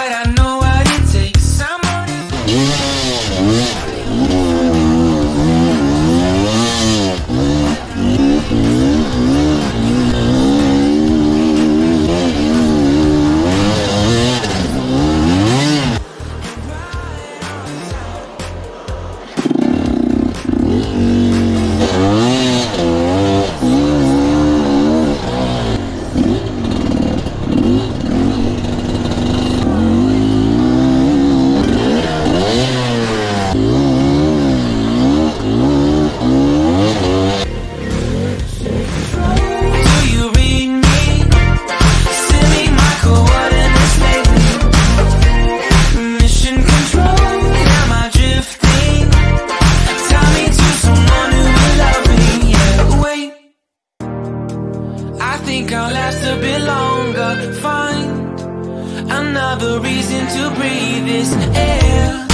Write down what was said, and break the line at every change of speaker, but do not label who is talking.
but I know what it takes. I think I'll last a bit longer. Find another reason to breathe this air.